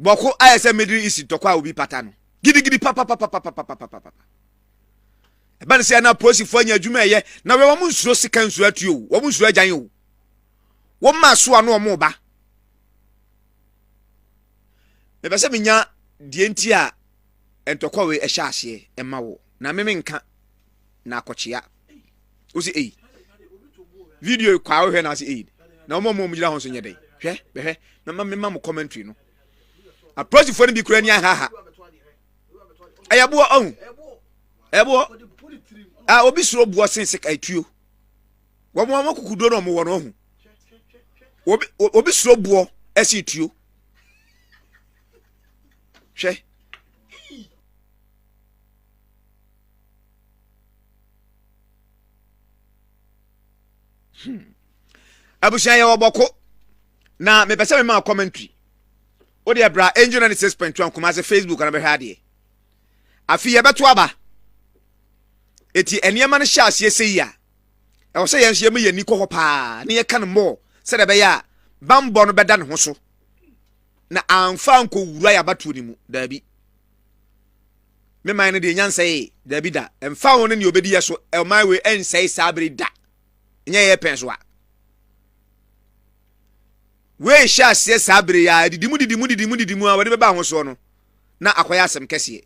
Bawku ayese Middle East tokwa obi pata no gidi papa e ban se na police fo anya adwuma ye na we wo nsuro sika nsuro atuo wo nsuro agyan o wo ma so ano mo ba me be se menya die nti a entokwa we ehya ahye e ma wo na me nka na akochia usi video kwa wo hwe na se na mo mujira ho so nyedai hwe na ma mo commentary no approach for bi kura ni ha ayabo on ebo obi suro buo sense ka atuo wo mo amakukudo no mo wo no hu obi suro buo esi tuo hwe abushan ya Bawku na me pese me ma commentary o de bra angel 96.1 kuma se Facebook na be ha de afi ye beto aba eti eniema no hya ase ese ya e wo se ye nhye me yani ko pa ne ye kan mo se de be ya bambo no beda ne ho so na amfa nko wura ya batu ni mu da bi me man ne de nyansa yi da bi da emfa won ne obedi ye so e man we ensai sabri da nye ye penso a we sha se sabri ya didimu a wode beba ho so no na akoya asem kese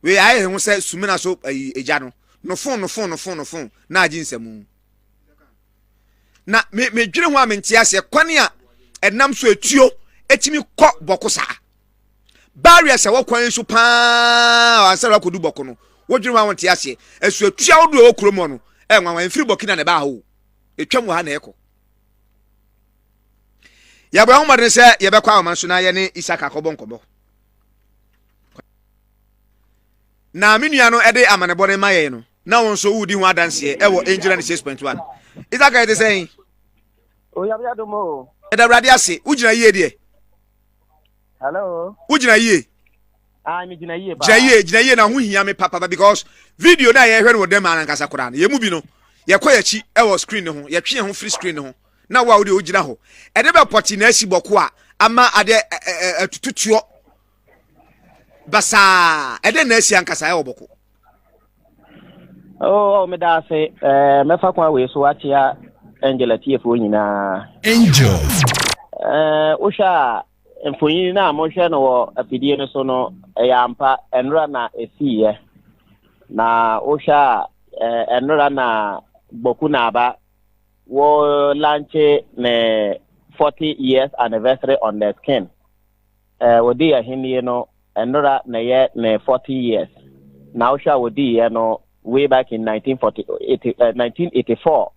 we aye ho se sumina so eja no fon na aginsemu na me dwere ho a menti ase kwane a enam so etuo etimi kɔ Bawku sa barrier se wo kwan so pa ansara kodu Bawku no wo dwere ho a menti ase esu etua wo do okromo no enwa mfiri Burkina ne ba ho etwam ha na eko ya bra ho madene se ye be kwa amanso na ye ne Isaka kobonkobo na menua no ede amanebore maye no na won so wudi ho adanse e wo angel 6.1 Isaka ede say o ya bia do mo eda brade ase ugina yie de hello ugina yie mi gina yie ba gina yie na ho hia me papa because video na ye hwe no dem anankasa kora na ye mu bi no ye koyachi e wo screen ho ye twe ho free screen ho na wa wo de ogina ho e de be poti na asi Bawku a ama ade tututuo basa e de na asi ankasa e wo Bawku me da se me fa kwa we so atia Angela TF nyina Angel o sha mfonyi na mo hwe no wo afidie no so no ya ampa enra na esiye na o sha enra na Bawku na aba wo launch ne 40 years anniversary on the skin wodi ya hini no enra na ye ne 40 years na o sha wodi ye no way back in 1984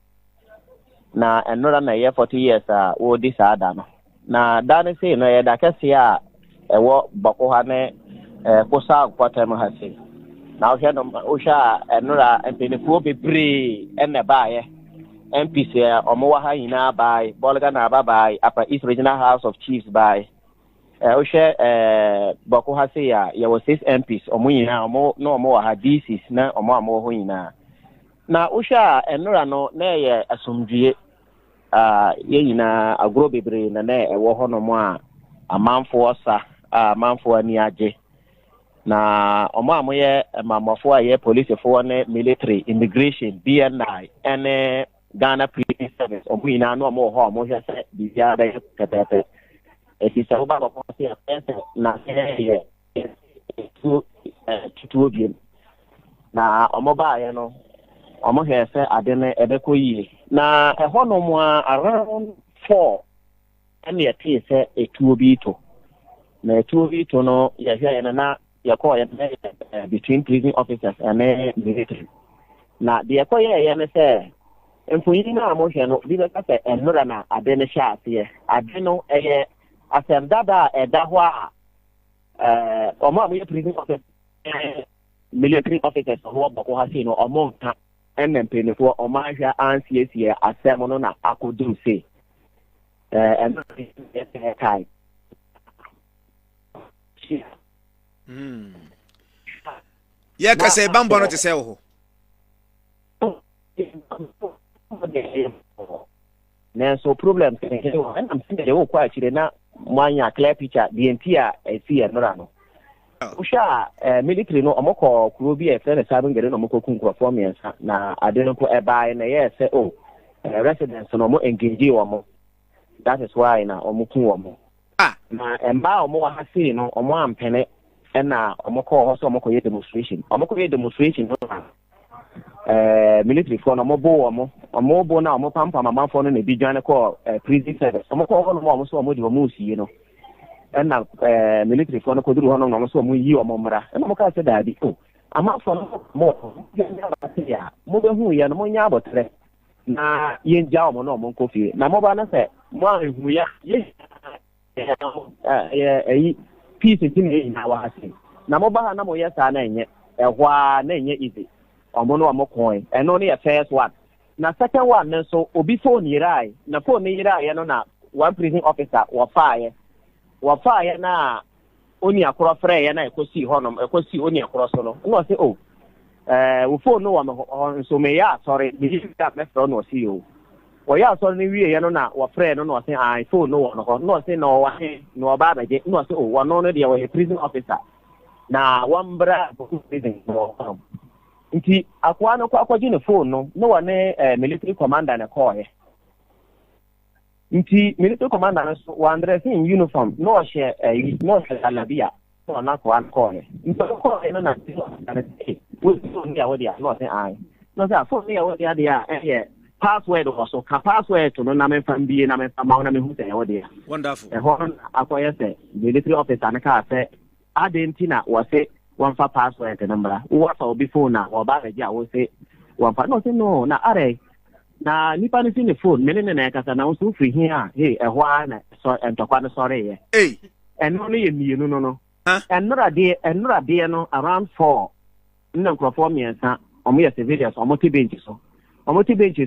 na enra na ye 40 years wodi saada no na dane say no ye da kase a ewo Bawku ha ne kosa kwatem ha sei na o hwe no o sha enra empenifuo bebre enne baaye MPs omowa ha yina by Bolga na bye Upper East Regional House of Chiefs by o hwe Bawku ha sei ya ye was 6 MPs omo yina omo no omo ha DCs na omo amo ho yina na o hwe enra no na ye asomdue ye yina agro bebre na ewo ho no mo a amanfo osa amanfo ani age na omo amoye mamafo a ye police fo ne military immigration BNI ene Ghana Police Service omuina no omo ho omo hwe se bibia da tetepe eti se oba Bawku se apese na se ye tutu obiem na omo ba ye no omo hwe se ade ne ebeko yie na eho no mo around 4 ene ye tie se etuo bi to na etuo bi to no ye hwe ye na ye call ye between prison officers and military na de ye call ye ne se emfonyi na amohwe no bi be ka se enura na ade ne sha ase ade no eye asem dada eda ho a omo amoye prison officers military officers ho Bawku ha sei no omo nka enempenefo omo ahwa ansiesie asem no na akodum sei and kai ye ka se bambo no te se wo na so problem ke ho am sin de wo kwa chire na mwanya clear picture the entire see no no usha military no omoko kuro bi e friend sabun gere no omoko kun krofo miensa na ade no ko eba na ye say oh residents no mo engage wo mo that is why na omokun wo mo na emba omo wa hase no omo ampene na omoko ho so omoko ye demonstration no military for no mo bo omo bo na omo pampa mama for no na bi dwan ko prison service omoko ho no mo so omo di omo sie no na military for no ko duru ho no mo so omo yi omo mra na mo ka se da bi o ama for no mo ya mo be hu ya no mo nya abotre na ye nja omo no mo nkofie na mo ba na se mo ahu ya ye peace tin na wa hase na mo ba ha na mo ye sa na enye ehwa na enye easy omo no omo coin eno ne first one na second one nso obi phone yirai na phone ni yirai no na one prison officer wa fire na oni akoro frɛ ya na ekosi honom ekosi oni akoro so no no say oh wo phone no wa nso me ya sorry me that me frɛ no see o wo ya sorry ni wie ya no na wa frɛ no no say I phone no no say no wa no ba baje no say oh wa no no dia wa prison officer na wambra prison no nti akwa no kwa akwaji ne phone no wa ne military commander na call ye nti military commander no so wa dress in uniform no share no alabia so na ko an call ye nti ko no na wo so ni awo dia no say I no say phone ni awo dia dia password also ka password to no na me fam bie na me fam na me hu say awo dia wonderful akwa ye say military officer na ka say adentina wa say one for password number what for before na or ba ja wo say one for no say no na are na nipa ni the phone me ne na kasa na so free here hey ehwa na so entokwa no sorry ye eno no ye mienu no enura de no around 4 nna nkrofo miensa omo ye civilians omo ti bench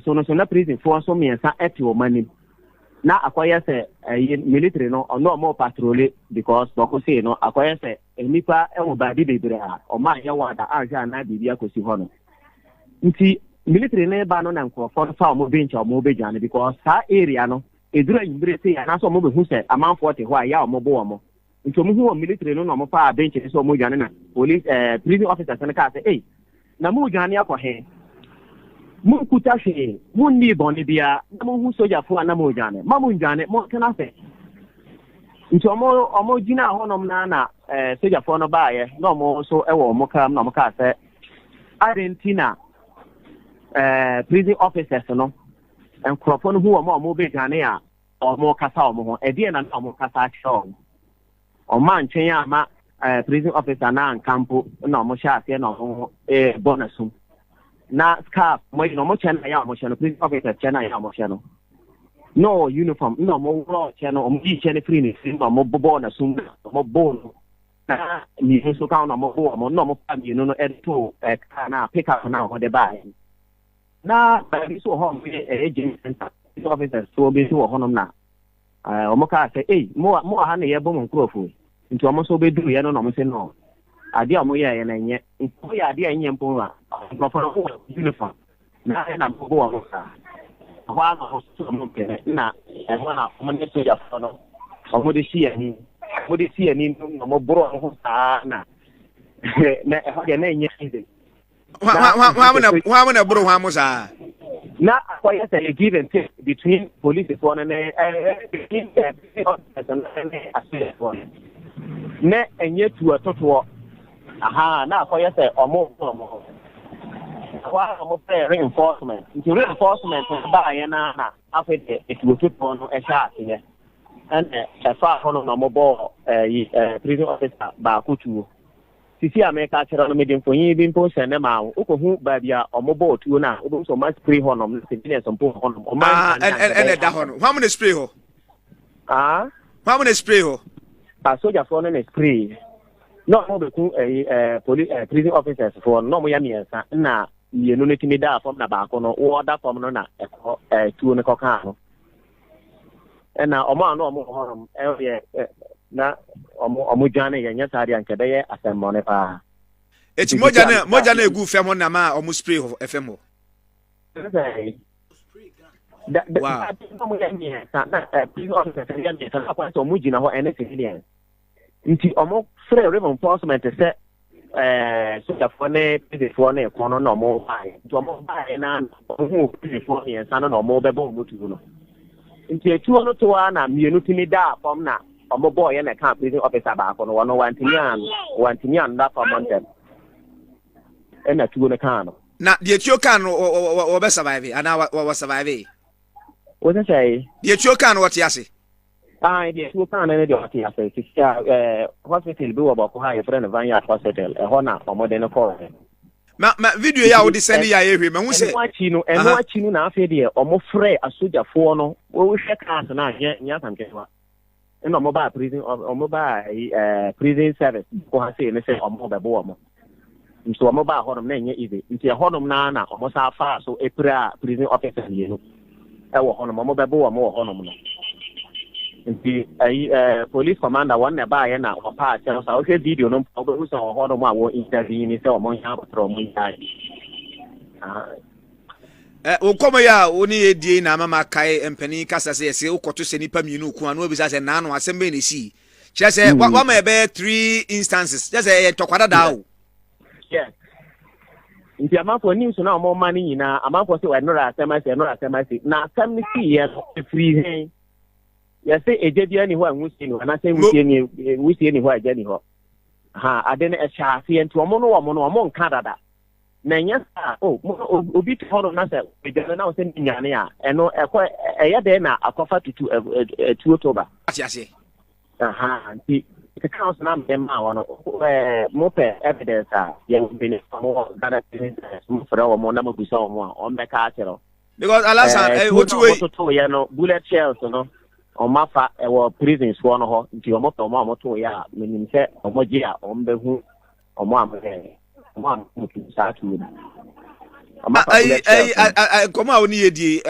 so no so na prison for so miensa eti o manim na akwaya se military no no more patrol because boko say no akwaya se nipa enwo ba bi bebre a o ma ye wada anja na bibia kosi ho no nti military ne ba no na nkrofo fa o bench o mo bejane because sa area no edura yimbre say ya na so mo be hu se amanfo te ho a ya o mo bo o mo nti o mo hu military no mo fa bench so mo jane na police prison officers na ka say eh na mo jane akọ he mu kutashe mu ni boni bia na mu hu soja fu na mu jane ma mu jane mo kana fe nti omo jina honom na soja fu no baaye na omo so ewo mo kam na mo ka se Argentina prison officers no enkrofo no hu omo be jane a omo kasa omo ho e die na omo kasa cho omo antwen ama prison officer na nkampo na omo sha ase na omo bonusum na scarf mo no mo chena ya mo chena prison officer chena ya mo chena no uniform no mo ro chena o mi chena free ni simba mo bobo na sum mo bon na mi so ka na mo bo mo no mo pa mi no eto na pick up na mo de buy na ba bi so ho mi agent officer so bi so ho no na o mo ka say mo ha na ye bo mo nkrofo nti o mo so be duru ye no mo say no ade a mo ye na nye nko ya ade enye mpo a nkrofo no uniform na bo mo ka wa no so mo ke na ho na mo ne so ya fo no o mo de si ani no mo bro ho sa na na ho de na enye ide wa mo na bro wa mo sa na kwa yes a give and take between police one and between ne enye tu atoto aha na kwa yes omo kwa omo reinforcement into reinforcement ba ya na afete etuto no e sha ase and fa hono no mo bo prison officer Bawku tuo sisi America chero no medin fonyi bi mpo sene ma okohu ba bia omobo otuo na obo so ma spray honom na civilians mpo honom o ma da hono hwa mo na spray ho hwa mo na spray ho soldier for no na spray no mo be ku police prison officers for no mo ya miensa na yenu ne timi da form na Bawku no order form no na tuo ne koka ho na omo anu omo honom na omo jane ya nya sari anke be asemo ne pa eti moja na egu fem na ma omo spray ho fm ho Wow. Prison officers and so much in our civilians. Into almost free river enforcement to set so the phone a corner no more by to more by and before and son or more bebo to know. Into a 200 to 1 and you to me da from now. I'm a boy and I can't prison officer back on 101 Tinian, that for mountain. And a 2 on a can. Now, the Ethiopian or surviving, and now was surviving. What I say? The Ethiopian, what you say? I did two pound and a hospital do about high friend of Vanya Hospital, a honor for more than a foreign. My video, ya would send ya every man. We say, watching and watching now, Fedia, or more fray a soldier for no, we shake hands and I get Yatam Keva. And a mobile prison or mobile prison service, who has seen, say, or mobile bomb. So a mobile honor name easy. Into a honor nana, almost how far, so a prison officer, you know. I will honor mobile bomb more honor. The police commander one nearby and our part tells our video no problem so hold on one intervene is so money out from me. O come ya oni edie na mama kai empani kasa se ukoto se nipa mienu ku anu obisa se na no asembe ne si che se wa ma be 3 instances just say tokwada da o yes nti amafo news na o mo mani na amafo se we no asemase na asem si ye free hen. Yes, a Jediani who I'm wishing, and I say we see any who I Jenny ho. Ha, I didn't a chassis and to a mono among Canada. Nanya, Obi to hold on us, we don't know sending Yania, and no, a yadena, a coffer to 2 October. Yes, Aha, the council number more evidence, young been more than for our more number we saw on the castle. Because alas, what you bullet shells, you know. Omafa ewo prisons one ho nti omo to ya menim se omoje a ombehu omo amhe omo amutu saatu koma oni yedi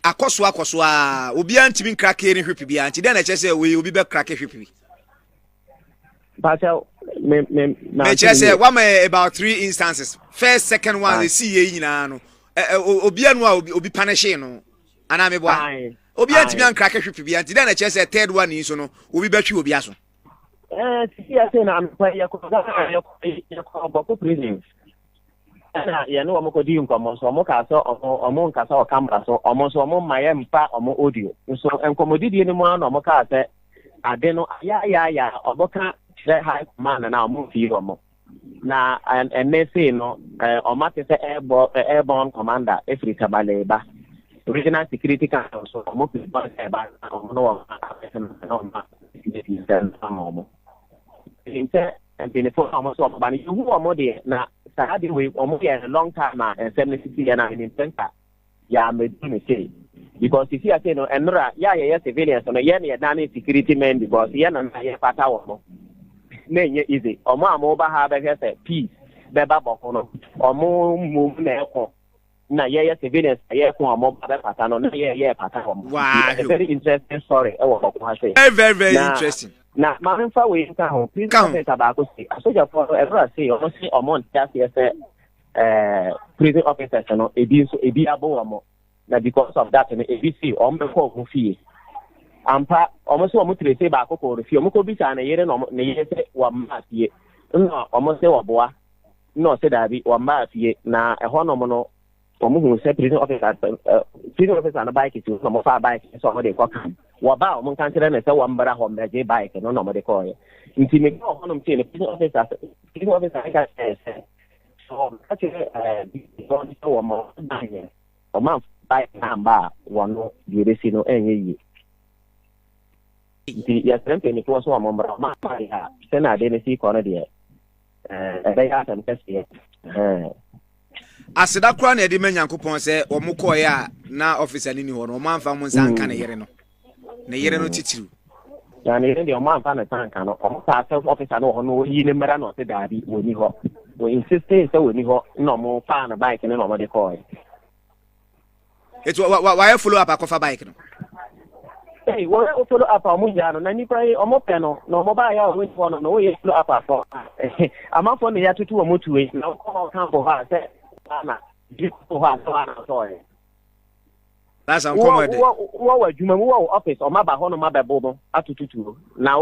akoso a obi antimi nkrake ni hwepi bia nti den na chese we obi be krake hwepi Pastor me chese about 3 instances first second one they see ye nyina no obi anu a obi punish no ana me bo obi antimi ankrake hwepi bia nti den na chese third one yi so no obi betwi obi aso see I say na am kwa ya ko Bawku prisons na ya no mo ko di nkomo so mo ka so omo nka so camera so omo so omo maye mpa omo audio so enkomodidi ni mo na omo ka se ade no ya omo ka tire high command na omo fi omo na NSA no omo te se airborne commander Efri Kabaleba regional security council so omo pe ba se ba omo no omo inte and before almost so but you who are more there na Saturday we almost a long time and 70 years in center ya me do say because if you say no enra ya civilians no ya na security men because ya na ya pata wo na nye easy omo amoba ha be say peace be ba boko no omo mu na eko na ya civilians ya ko omo ba pata no na ya pata wo very interesting story e wo boko ha say very interesting. Na mamfa we nka ho please comment about say asoja for ever say almost say amount just say prison officers no ebi abo omo na because of that no ebi see ombe ko ho fie ampa almost omo trace ba ko fie omo ko bi sa na yere no na yere say wa ma fie no omo say oboa no say da bi wa ma fie na eho no mo no omo hu say prison officers na bike to no mo fa bike so omo dey ko kan waba omo kan kire na se wa mbara ho mbeje bike no mo de ko ye nti me ko honom tie ne prison officer ka say so ka kire don so wa mo danye o man bike namba wono dire si no enye yi nti ya sempre ni ko so wa mo mbara ma pa ya se na de ne si ko na de be ya tam kase asida kura na edi menyankopon se omo koye a na officer ni ho no o man fa mo nsanka na yere no na yere no titiru ya ne ndi o man fa na tanka no o ta self officer no ho no yi ne mera no se dabi woni ho we insist say woni ho no mo fa na bike no mo de call it why follow up akofa bike no hey we follow up amu ya no na ni pra o mo pe no no mo ba ya o woni ho no we follow up afọ ama fo ne ya tutu o mo tuwe na ko kan bo ha se na di ko ha so ana so That's uncommon. What you mean? What office or my bahono, my babono, atutu. Now,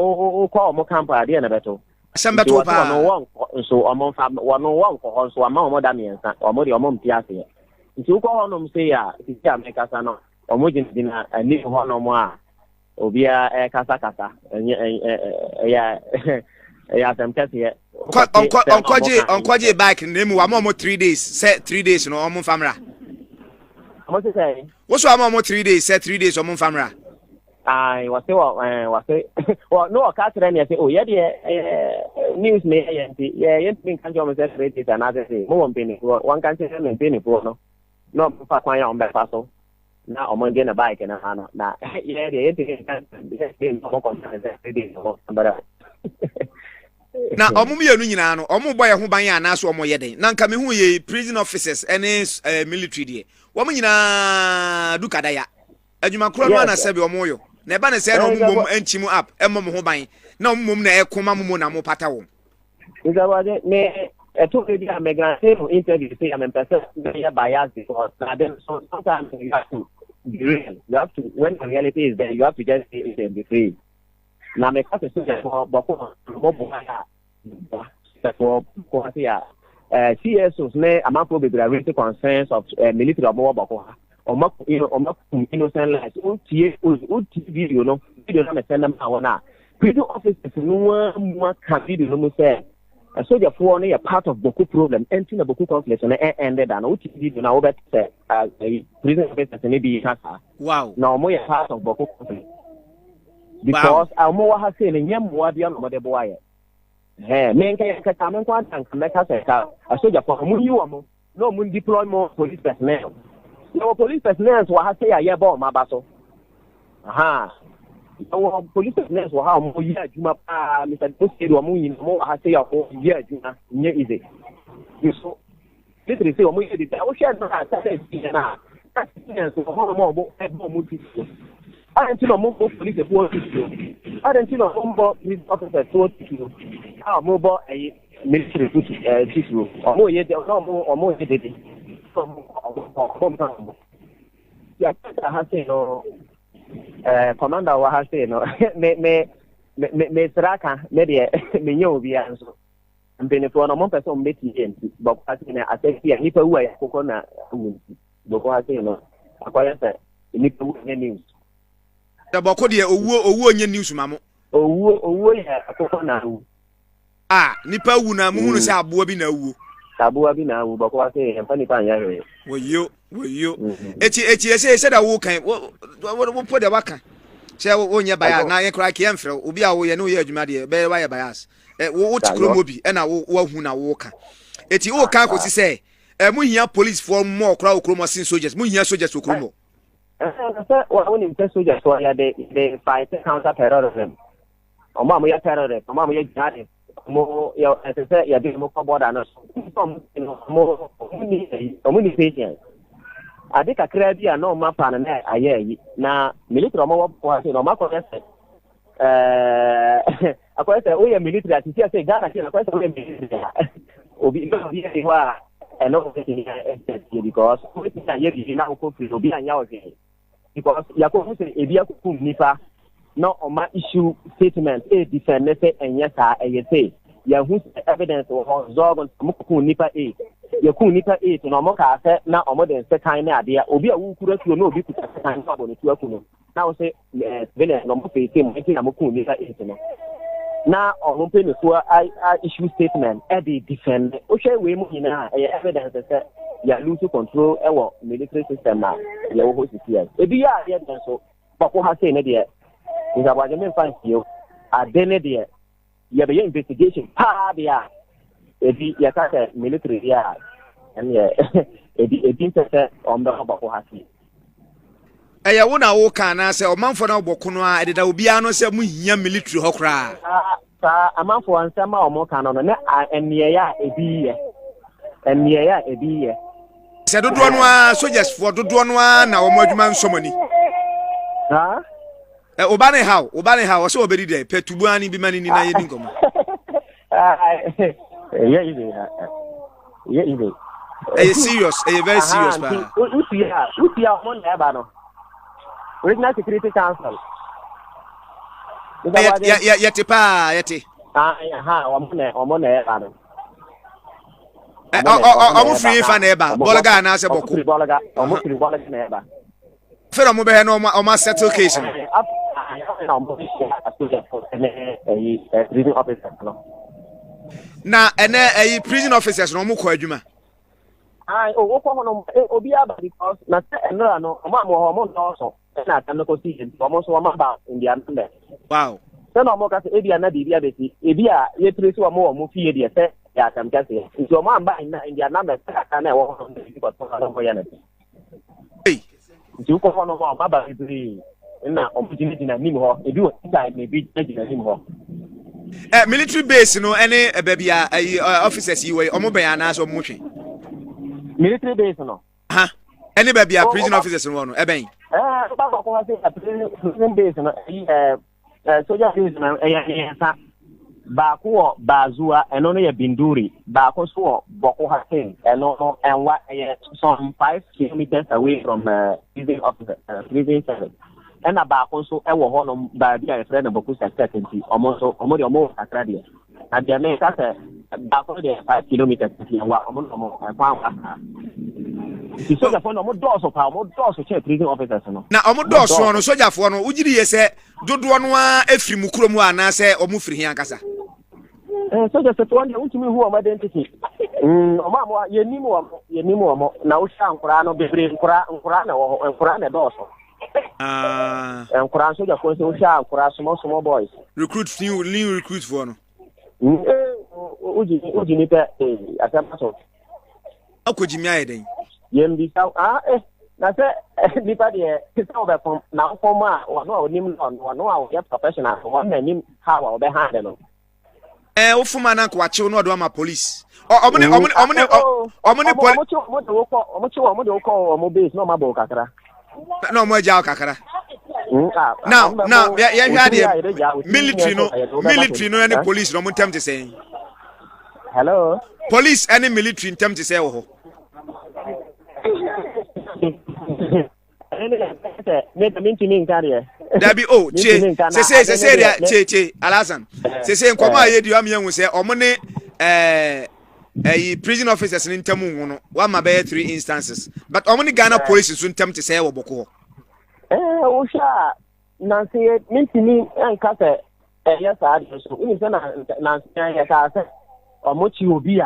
call more camp idea and a better. Some better no one, so among one for so among more Damians or more your mom Piazzi. If you call on them, say, if you make us an or more dinner and need one or more. Obia Casa, and yeah, I'm catching it. Uncle back in name one more 3 days, set 3 days, no more famra. What you say? What's one more 3 days, set 3 days, or more famra? I was well, no, I can't say, oh, yeah, news may, yeah, you think I'm going to say another thing. More penny, one can't say and penny for no. No, for my own back parcel. Now I'm getting a bike and a hand. Now, yeah, na omumienu nyina no omuboy ho ban ya na so omoyede na nka me hu ye prison officers ene military die wo nyina dukada ya adwuma kro no na sebe omoyo na eba ne se no mum anchimu app emmom ho ban na mum na ekoma mum na mo pata wo Isawaje me to be a migrant interview say I'm person very biased because then so sometimes you have to be real. You have to when the reality is there you have to just say it and be free. Now me ka se for Bawku mo buaya for CSOs ne amafo be raise concerns of military of Bawku o innocent lives o video no na send them awona prison officers no one can video no say so therefore no part of Bawku problem anything about Bawku conflict no ended and o video na over say prison officers ne be kasa wow now mo part of Bawku conflict because mo ha say ne nyam mo bia no de boy men ka tamen kwa tank me ka say ka so therefore mo yi wo mo no mo deploy more police personnel no police personnel wa ha say ya ba ma ba so aha no police personnel wa ha mo yi adwuma pa Mr. Posted wa mo yi mo ha say ya ko yi adwuma nye easy so literally say mo yi dey o share na ta say na so mo mo ti I don't know more police report. I don't know more police officers to you. How mobile a military to or more yet or more did from yeah, I have said no commander wa has said no me Sraka maybe me nyo bi anso mpene for no mo person meti enti but I say here nipa wu ya kokko na wu boko ha say no akwaya say nipa wu news da Bawku de owu onye news mamo owu ya akoko na wu nipa wu na mu hunu se aboa bi na wu Bawku wa say empa nipa anya hwe woyo echi ese da wu kan wo po de waka se onye baya na ye kra ke emfre obi a wo ye no ye adwuma de be wa ye bias wo tikro bi na wo hu na wo ka echi wo kan ko si se mu hia police for more kra okromo sin soldiers mu hia soldiers okromo when you tell soldiers so they fight counter terrorism. Omo ya terrorist, omo ya jihad. Mo ya say ya dey mo border no. Mo ni patient. Ade kakra bi a no ma pa na aye na military omo wo say no ma ko say akwai say o ya military ati say Ghana say akwai say o ya military. Obi bi wa no because we say na ko free obi anya o say because Yakubu say ebi akukum nipa no oma issue statement defend say enye sa say ya hu evidence o zorgon mukukum nipa yakum nipa to no mo ka say na omo den say kan na ade obi a wu kura tuo no obi kuta kan na bo no tuo akuno na o say bele no mo fe say mo na mukukum nipa no na omo pe no so issue statement defend o hwe we mu nyina evidence say ya lose control ewo military system na ya wo hosi ebi ya ya so Bawku ha say na de is about the fan you adene de ya be investigation pa bia ebi ya ka military ya and ya ebi say on the Bawku ha say eya wo na wo kan na say o manfo na Bawku no a ededa obi ano say mu hia military hokra amanfo ansama o mo kan no na eniye ya ebi ye se dodo no a soldiers for dodo no a na o mo adwuma nsomani obane how o se obedi dey petubu ani bi mani ni na yedi ngomo yeah serious very serious pa usia mo na ba no Regional Security Council. Yeti pa yeti. Omone ano. Omo free fa na eba. Bolaga na se Bawku. Bolaga na eba. Fero mo be he no o settle case. Prison officers no. Na ene prison officers no mo ko adwuma. O ko no obi aba because na enra no mo no so na kan ko si mo so ma ba India nde. Wow. So no mo ka se ebia na bibia beti ebia ye trace mo fie de se ya kan ka se so mo amba na India na me ka na wo no ko to na mo ya na. Hey. Ju ko no mo ba bibiri na opportunity na nim ho ebi o side na bi na nim ho. Military base no any babia officers yi we omo ban na so mo hwe. Military base no. Ha. Any babia prison officers no no ben. Ba ko ha se prison base no soldier base no sa Bawku or Bazua eno no ye Binduri Bawku so Boko ha se eno no enwa some 5 kilometers away from prison officer prison service. And a Bawku so e wo ho no ba bia e friend Bawku secretary omo de omo xtra de and the name that Bawku de 5 kilometers wa omo kwa the soldier for no doso pa doso che prison officers no na omo doso no soldier for no ugiri ye se dodo no a efiri mu kuro mu ana se omo firi hian kasa soldier se to won ntimi hu o identity omo ye nimu omo na o sha nkura no bebre nkura na doso nkura soldier for so sha nkura small boys new recruit for no uji ni pe atama so akojimi ayeden yembi sa na se nipa de sa obe fom na fom a wano a onim no a o professional won na nim how a obe handle no ofuma na kwa chiw no do ama police omne police omo de ko base no ma bo kakra na omo ja kakra now ya hwa de military no any police no montem te say hello police any military montem te say wo ho Dabi che Alasan se nkoma ayedi am yan se omne prison officers in ntamu no wa ma be 3 instances but omne Ghana police so ntam te say wo Bawku o sha na se mintini enka se yes so uni se na ya ka se omochi obi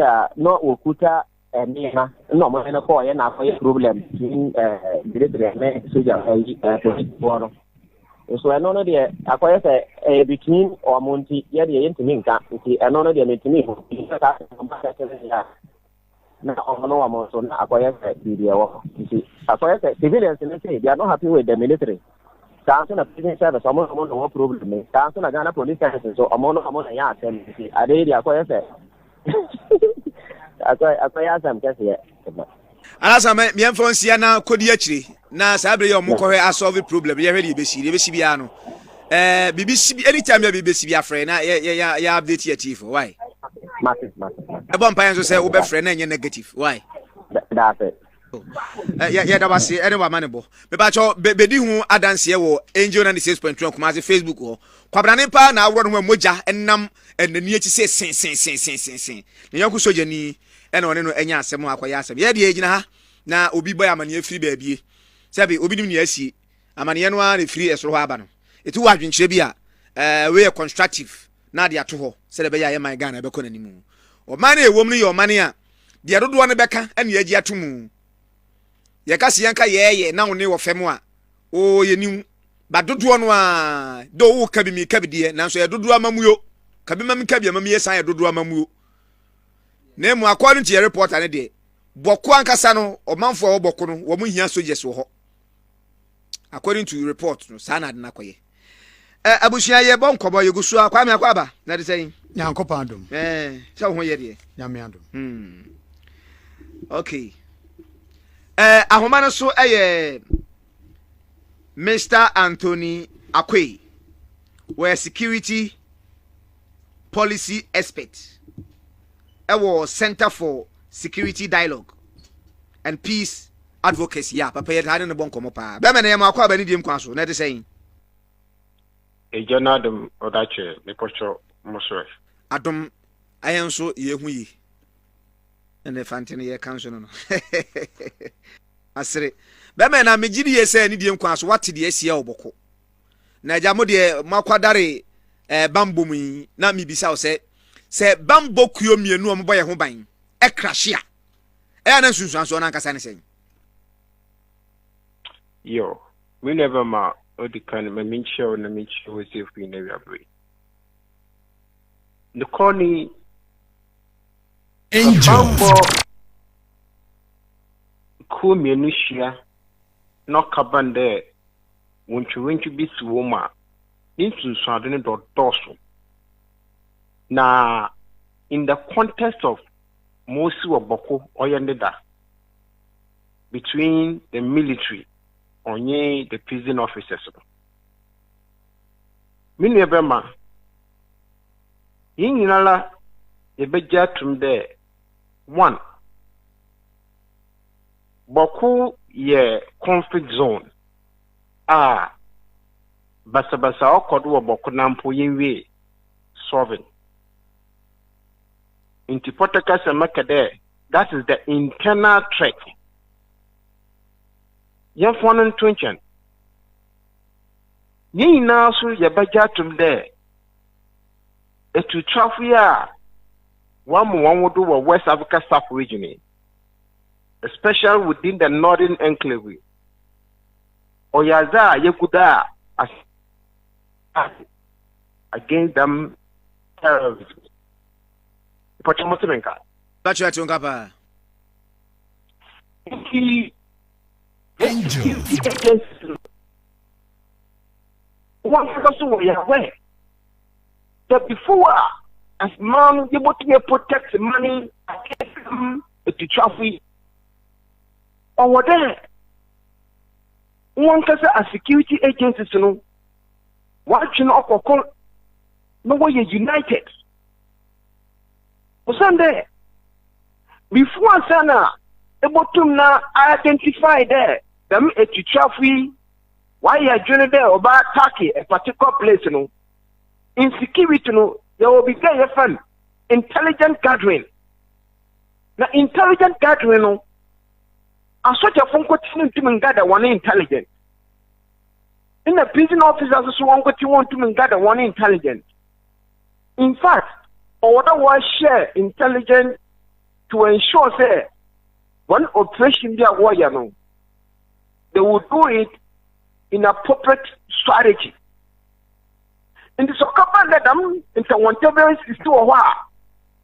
a no okuta na mo na ko ya na ko problem in dire me soldier police for so no de akoya say between or monti ya de yentimi nka nti no de metimi ho ka na ono wa so na akoya say dia wo nti akoya say civilians say they are not happy with the military so na prison service no problem so na Ghana police service so no ya atem nti ade dia akoya say akoya sam kase Alasa me mfronsia na kodi akire na sabre ye omukọ hwe solve problem ye hwe de besi bia no BBC anytime ya BBC bia frɛ na ya update your chief why massive bon pa enso say wo be frɛ na nye negative why that's it ya da wase ene wa manebo me ba cho bedi hu adanse wo angel 96.1 kuma se Facebook ho kwabrane pa na awro no moja enam enani achi se sen ne yanku soja ni ene one no enya asem akoya asem ye de egina ha na obi boy amane afiri baabie sabi obi nim ne asi amane no a ne firi esoro ho aba no etu wa adwenkyere bi a we constructive na de ato ho se de be ya man Ghana be kɔ nanimu o man e wom no ye o man a de adodo no beka ene agi atomu ye ka se yanka ye na woni wo fem a o ye nim ba dodo no a do wo ka bi mi ka bi de nanso ye dodo amamuyo ka bi mam ka bi amam ye san ye dodo amamuyo na mu according to your reporter ne de Bawku ankasa no omanfo wo Bawku no wo mu hia soldiers wo ho according to report no sana de nakoye abushia ye bon kobo ye gusu akwa me akwa ba na de sei nyankopa adom se ho ye de nyame adom okay ahoma no so Mr. Anthony Akwe were security policy expert Center for Security Dialogue and Peace advocacy ya papa ye tane ne bon komo pa be me ne ma kwa ba ni diem kwa so na de sey Ejanadum odache ne pocho moswe adom ayen so ye hu yi ene fantene ye kan so no asere be me na megidi ye sey ni diem kwa so wate de asia oboko na jamo de makwadare bambo mu na mibisa o se bambo kuo mienu o mbo ye ho ban xtra na sunsuan so na nkasa ne sey yo we never ma odikan ma mincho na mincho we say fi na we abre the corny angel ku mienu hia no kabande wonchu bisi woma insunsuan ade ne dodoso na in the context of Mosi Waboko Oyendeda between the military onye the prison officers. Mini ebema yinala ebeja tumde one Bawku ye conflict zone basa okodo Bawku nampo yenwe solving into Portugal and Macade, that is the internal threat. Young foreign intention. Ye now so your budget there. A to trafia one would do a West Africa South region, especially within the northern enclave. Or Yaza Yakuda against them terrorism. Pochamotenka. Bacho atunga pa. Angel. One person we are aware that before as man you want to protect the money to traffic over there. One person as security agencies you know watching up or call no way you're united. Sunday before sana able to now identify there them a traffic why you are joining there about Turkey a particular place you know insecurity you know there will be there fun intelligent gathering now intelligent gathering no as such a phone continue to gather one intelligent in the prison officers so one want to gather one intelligent in fact or otherwise share intelligence to ensure say one operation they are warrior no, they will do it in appropriate strategy. In the soccer let them into one table is to a while.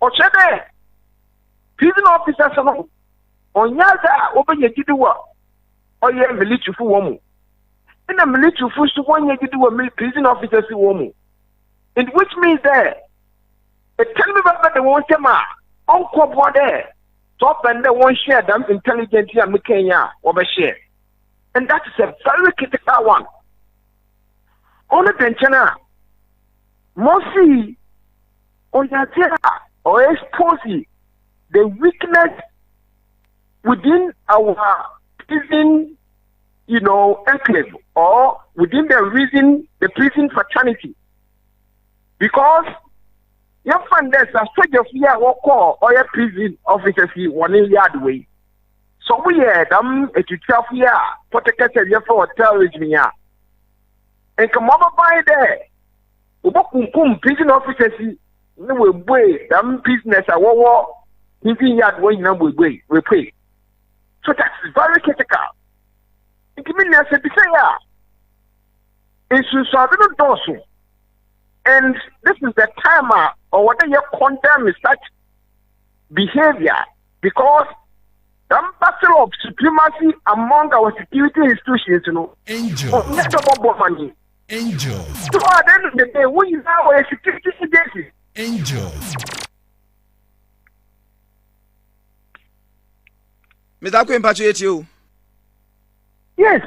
Or say there prison officers no on yaza open your do or your military for woman. In the military for so one you do a prison officers woman. In which means that tell me about the one tema uncle board there. Top and the one share them intelligence here Kenya over share. And that is a very critical one. On the tension Mosi or expose the weakness within our prison, you know, enclave or within the prison fraternity. Because you find there's a soldier here or call or a prison officers 1 yard away. So we had them a here, protect for terrorism here. And come over by there. Ubokum prison officers we way them business a war in yard way number we pay. So that's very critical. It means I said it's so and this is the time or whether you condemn such behavior because the battle of supremacy among our security institutions, you know, Angel. Money. Angel. So at the end of the day, we now a security agency. Angel. Mr. Queen patriot you. Yes.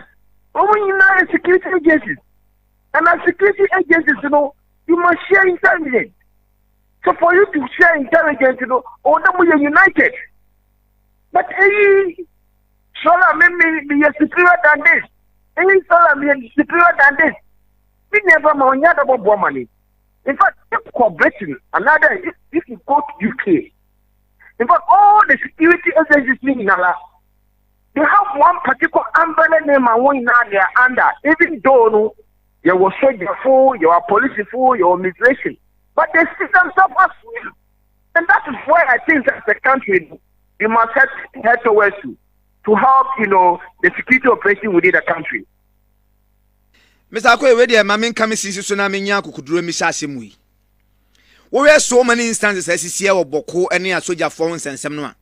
But when you now a security agency, and as security agencies, you know, you must share intelligence. So for you to share intelligence, you know, or then we are united. But Solar me is superior than this. Any solar me is superior than this. We never know about more money. In fact, cooperating another if you go to UK. In fact, all the security agencies in Allah, they have one particular umbrella name and one now they are under, even though you will soldier fool, you are police fool, you are immigration. But they see themselves as well. And that is why I think as a country, we must head towards to help, the security operation within the country. Mr. Akwe, where the mammy coming since Tsunami Yaku could do Miss Asimui. We have so many instances as CCA or Bawku and near soldier phones and Semnoa.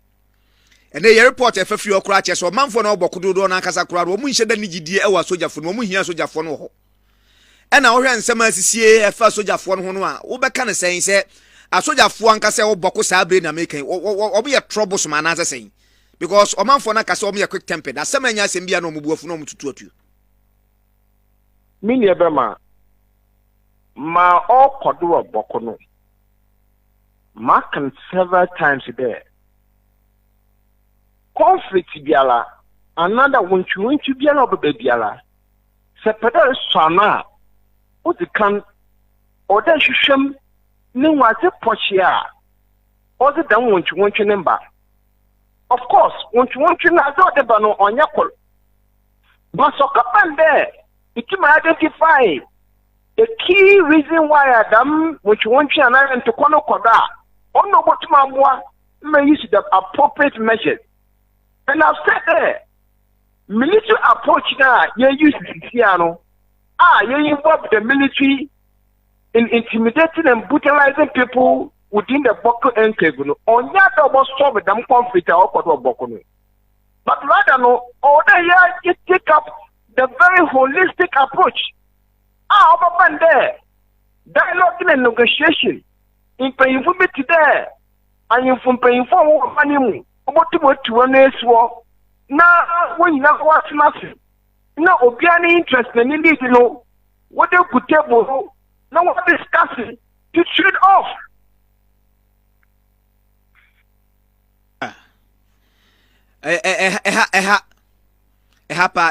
And they report a few crutches or man for no Bokudo don Akasakra, or Munsha than Niji or soldier for no Munia soldier for no. And our and some CCA, a first soldier for one, Uber saying, say, a soldier for one Casa or Bawku Sabrin making, or be a troublesome man as I say. Because a man for Nakaso me a quick temper, that some men as Mbia no move to taught you. Mini Ebema, ma all Kodua Bokono. Marking several times a day. Conflict biala, another one to biala biala. Sepeda sana, what the can, or then shum, no was a pochia, or the down want to number. Of course, want to not the bano on Yakol. But so come there, it might identify the key reason why Adam, which want you and to Kono Koda. On no what mamwa may use the appropriate measures. And I've said there, military approach now, you use the piano. You involve the military in intimidating and brutalizing people within the Bawku enclave. On that about solve them conflict or Bawku. But rather no, all the year you take up the very holistic approach. Over there, dialogue and negotiation. In paying for me today, and in from paying for money, what to run this war. Now, when you have what's nothing, no, Obiani interest in indeed, what they could table, no one discussing to shoot off.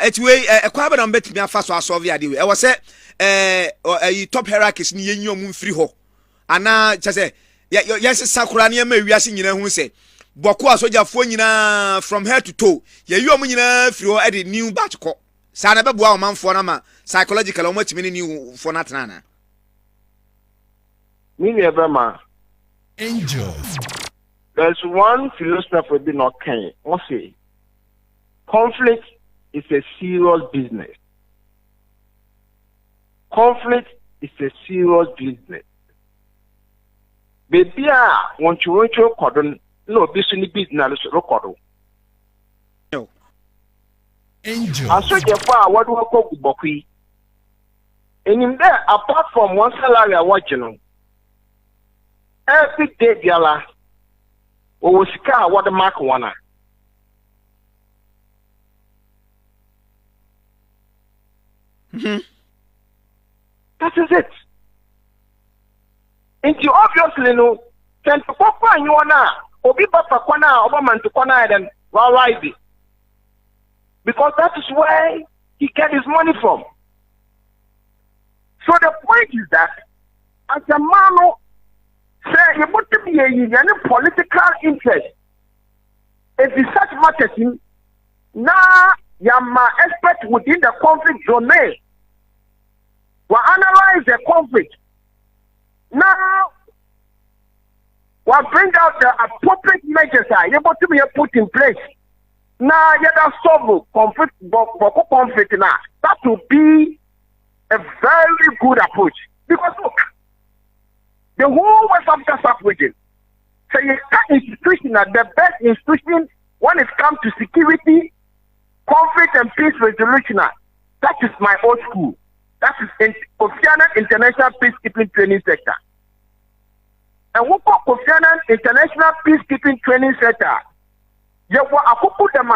It's way a carbon on bet me a fast or Soviet. I was said, a top hierarchies near your moon free ho. Ana chase yes sakurania ma wiase nyina hu se Bawku asojafo nyina from head to toe ye yom nyina free o e new batch ko sa na beboa o manfo na ma psychological o matimi new for natana Mini Ebema Angels. There's one philosopher be not can say conflict is a serious business. Conflict is a serious business. Baby, want you cordon, no business record. No. Angel. I saw your far what we call Bawku. And in there, apart from one salary watching, every day, Gala, we will scar what the mark one. That is it. Into obviously no, can to papa you na obi papa kwana oba man to kwana then why be? Because that is where he get his money from. So the point is that as a man say you put to be a political interest. If it's such matters now you're expert within the conflict domain. We analyze the conflict. Now, we'll bring out the appropriate measures able to be put in place. Now, you have solve conflict, Bawku conflict now. That will be a very good approach. Because look, the whole West Africa sub-region, so that institution are the best institution when it comes to security, conflict and peace resolution. That is my old school. That is Kofi Annan International Peacekeeping Training Center. And what Kofi Annan International Peacekeeping Training Center? You were a couple of them.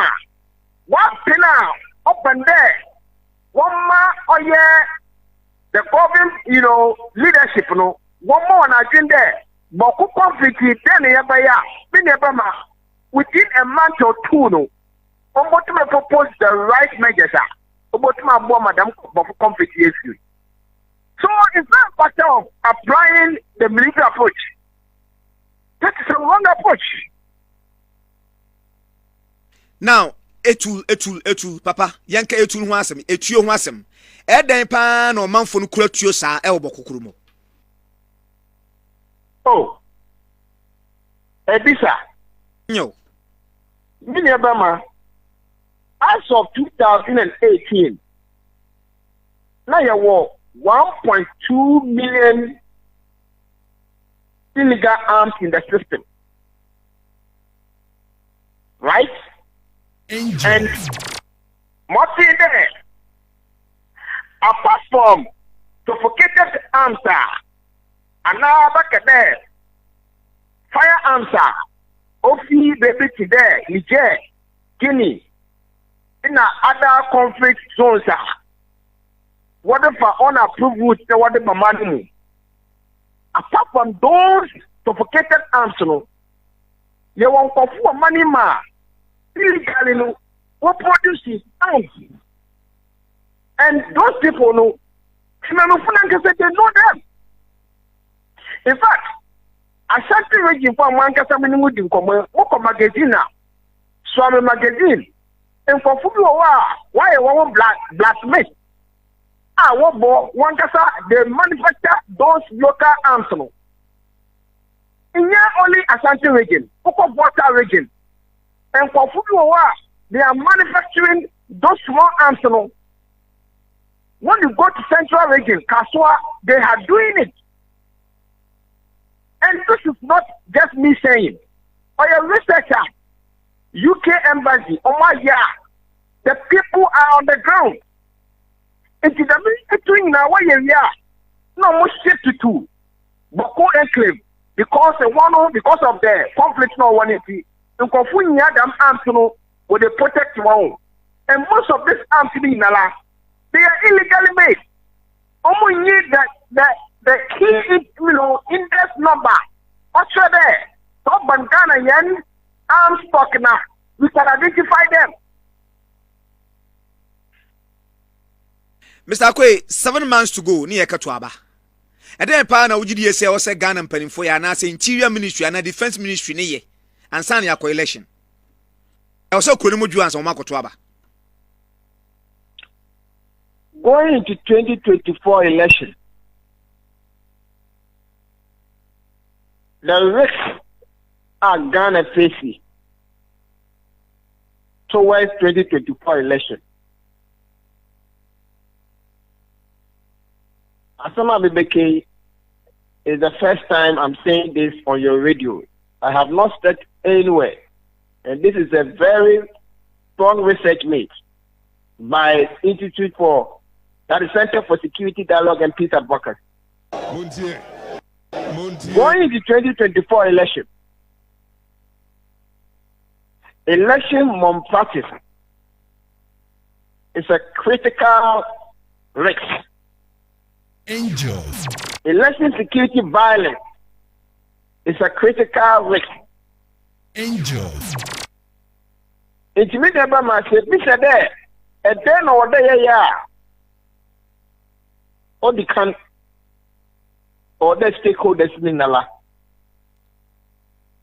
What now? Up and there. One more, oh yeah, the government, leadership, one more on agenda. Bawku conflict, then within a month or two, Ombotima propose the right measures. Ombotima bo madam Bawku conflict issue. So it's not a matter of applying the military approach. That is a wrong approach. Now, etul, papa, yanka etul ho asem, etuo ho asem. Eden pa na omanfo no kura tuo saa e wo Bawku mu. Oh. Edisa. Nyo. Minebama, as of 2018, now you were 1.2 million illegal arms in the system. Right? Angel. And what's in there? Apart from suffocated arms, and now back there, firearms, Ofi baby there, Niger, Guinea, in other conflict zones, whatever unapproved routes, whatever money. Apart from those suffocated arms, you want for money, illegally, what produces arms. And those people know, they know them. In fact, Ashanti region for Mankasa Minimudi Woko magazine now. Swami magazine. And for Fubu, why a woman blacksmith? What Wankasa, they manufacture those local arms. In here only Ashanti region, Woko Water region. And for Fubu, they are manufacturing those small arms. When you go to Central region, Kaswa, they are doing it. And this is not just me saying. Or a researcher, UK embassy, the people are on the ground. It is a doing now why you are. No more shit to do. Bawku enclave because of the conflict no one is. And Kofunya them arms with the protect one. And most of these arms in Nala, they are illegally made. Only need the key index number. What's there? Top Bangana Yen arms stock now. We can identify them. Mr. Akwe, 7 months to go, near Katuaba. And then Pana Ujidi say, also Ghana and Penny for ya, and I say Interior Ministry and Defense Ministry, near and Sanya coalition. I also couldn't move you answer Marco Tuaba. Going into 2024 election, the risks are Ghana facing towards 2024 election. Asama Bibeke is the first time I'm saying this on your radio. I have not said anywhere. And this is a very strong research made by Institute for that is Center for Security Dialogue and Peace Advocacy. Going into 2024 election malpractice is a critical risk. Angel. Election security violence is a critical risk. Angel. It means that I said, Mr. There, and then or there, all the can or the stakeholders in Nala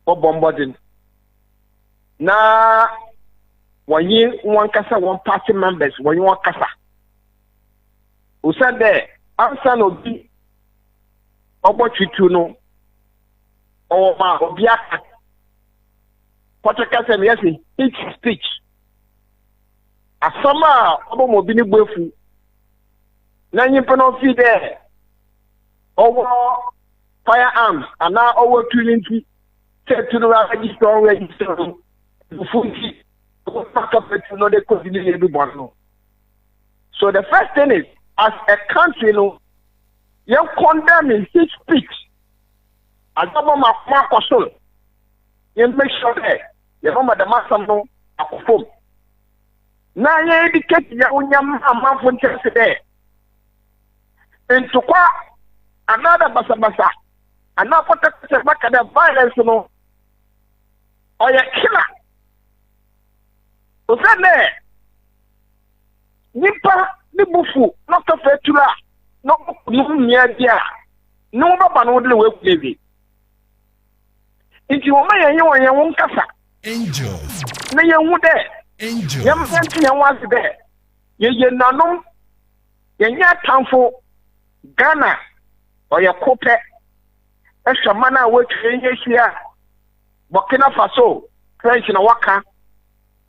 or bombarding. Now, when you want Kasa, one party members, when you want Kasa, who said there, answer no be about you know, or my Obiaka. What I can say, yes, each speech. A summer, about Mobini Bufu. Now you cannot see there. Over firearms, and now over 20 said to the register. So the first thing is, as a country, you condemn in his speech. As government of you make sure that you know the master a perform. Now you educate your own man from today. And to qua another basa, another protect back at the violence, or your killer. o se ne nipa ni bufu no ka fetura no nya dia no baba no de we kulebi nti wo ma yen won won kasa Angel. na yen hu de Angel. yam senti yen was de ye nanom nya tamfo Ghana oye kope ehwa mana we twe nya hia Burkina Faso French na waka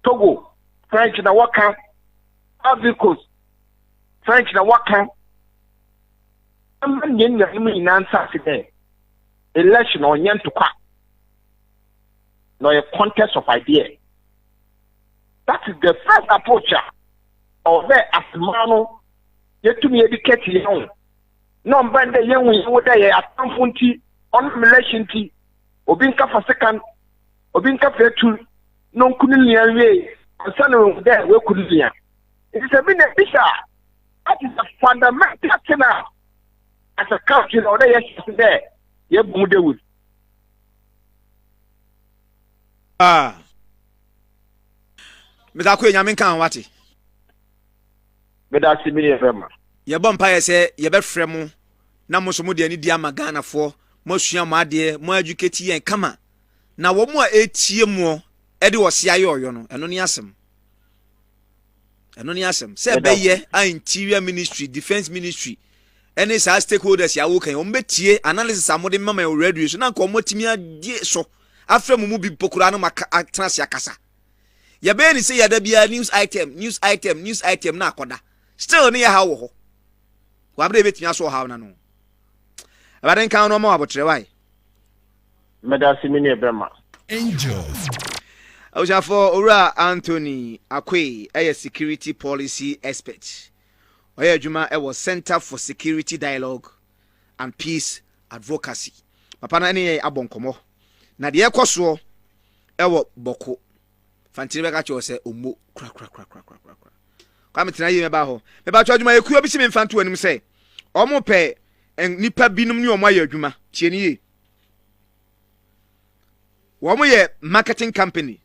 Togo French na waka Ivory Coast French na waka amman yen na imi nansa side election on yen to kwa no a contest of idea. That is the first approach of the asmano yet to me educate young no band the young with a atamfunti on relation tea obinka for second obinka for two non kunia way and son there we could it is a minute that is a fundamental thing as a country or there yesterday you would Meda ko nyame kan wate. Meda simini efema. Ye bom pa ye se ye be frɛ mo na mo so mo de ani di ama Ghana fo mo sua mo ade mo educate yen kama. Na wo mo a etie mo e de wo se aye oyo no eno ni asem. Eno ni asem. Se be ye interior ministry, defense ministry. Any sa stakeholders ya wo kan o mbetie analysis amode mama e radio so na ko mo timi ade so. After mu bi pokura no matrans yakasa ya be ni say ya da bia news item na akoda still ne ya ha wo ho wa bre betimi aso ha na no abaren kan no ma wabotre wai Medasi mini ebema Angel. Ojafo Ora Anthony Akwe security policy expert oya adwuma was Center for Security Dialogue and Peace Advocacy papa na ne abonkomo na de ekoso ewo boko fantire be ka che se omo kra kwa metena yi me ba ho me ba twadwuma ekuo bi si me mfanto anim se omo pe nipa binum ni omo aye adwuma tie ni ye wo mo ye marketing company